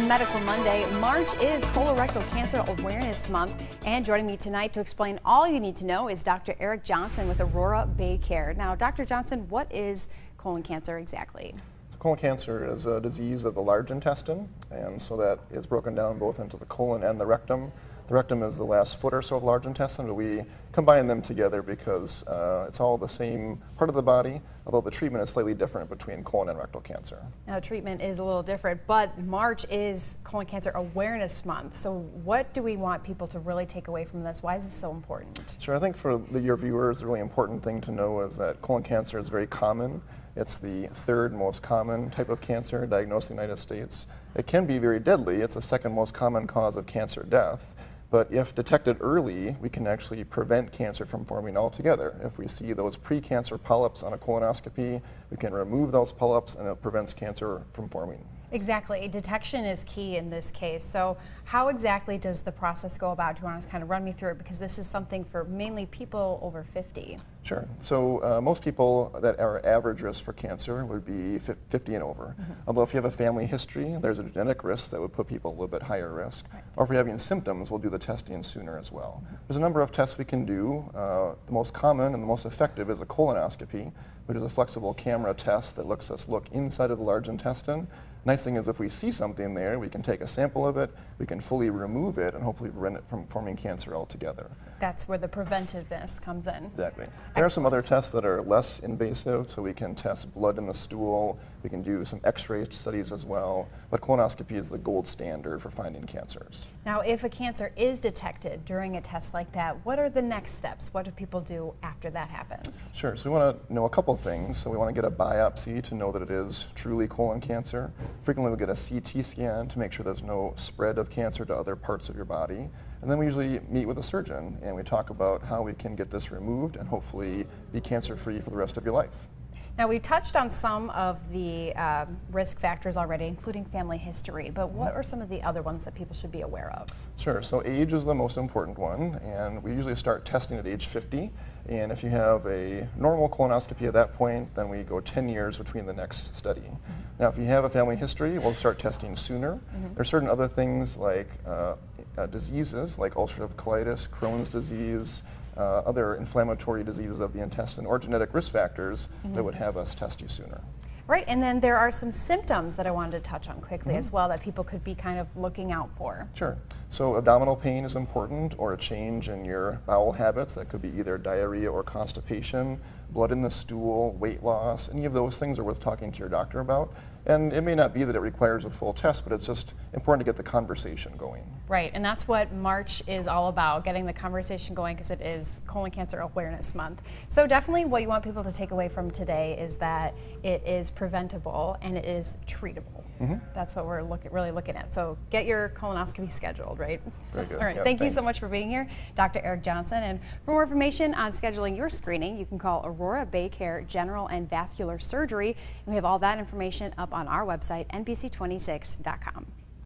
Medical Monday. March is Colorectal Cancer Awareness Month, and joining me tonight to explain all you need to know is Dr. Erik Johnson with Aurora BayCare. Now, Dr. Johnson, what is colon cancer exactly? So colon cancer is a disease of the large intestine, and so that is broken down both into the colon and the rectum. The rectum is the last foot or so of the large intestine, but we combine them together because it's all the same part of the body, although the treatment is slightly different between colon and rectal cancer. Now, treatment is a little different, but March is Colon Cancer Awareness Month. So what do we want people to really take away from this? Why is this so important? Sure, I think for your viewers, the really important thing to know is that colon cancer is very common. It's the third most common type of cancer diagnosed in the United States. It can be very deadly. It's the second most common cause of cancer death. But if detected early, we can actually prevent cancer from forming altogether. If we see those precancer polyps on a colonoscopy, we can remove those polyps and it prevents cancer from forming. Exactly. Detection is key in this case. So how exactly does the process go about? Do you want to kind of run me through it? Because this is something for mainly people over 50. Sure. So most people that are average risk for cancer would be 50 and over. Although if you have a family history, there's a genetic risk that would put people a little bit higher risk. Right. Or if you're having symptoms, we'll do the testing sooner as well. There's a number of tests we can do. The most common and the most effective is a colonoscopy, which is a flexible camera test that lets us look inside of the large intestine. Nice thing is if we see something there, we can take a sample of it, we can fully remove it, and hopefully prevent it from forming cancer altogether. That's where the preventiveness comes in. Exactly. There are some other tests that are less invasive, so we can test blood in the stool, we can do some x-ray studies as well, but colonoscopy is the gold standard for finding cancers. Now, if a cancer is detected during a test like that, what are the next steps? What do people do after that happens? Sure, so we want to know a couple things. So we want to get a biopsy to know that it is truly colon cancer. Frequently we get a CT scan to make sure there's no spread of cancer to other parts of your body. And then we usually meet with a surgeon and we talk about how we can get this removed and hopefully be cancer-free for the rest of your life. Now, we touched on some of the risk factors already, including family history, but what are some of the other ones that people should be aware of? Sure, so age is the most important one, and we usually start testing at age 50, and if you have a normal colonoscopy at that point, then we go 10 years between the next study. Now, if you have a family history, we'll start testing sooner. There are certain other things like diseases like ulcerative colitis, Crohn's disease, other inflammatory diseases of the intestine, or genetic risk factors that would have us test you sooner. Right, and then there are some symptoms that I wanted to touch on quickly as well that people could be kind of looking out for. Sure. So abdominal pain is important, or a change in your bowel habits. That could be either diarrhea or constipation, blood in the stool, weight loss. Any of those things are worth talking to your doctor about. And it may not be that it requires a full test, but it's just important to get the conversation going. Right, and that's what March is all about, getting the conversation going, because it is Colon Cancer Awareness Month. So definitely what you want people to take away from today is that it is preventable and it is treatable. That's what we're really looking at. So get your colonoscopy scheduled, right? Very good. All right, Yeah, thank you thanks. so much for being here, Dr. Erik Johnson. And for more information on scheduling your screening, you can call Aurora BayCare General and Vascular Surgery. And we have all that information up on our website, nbc26.com.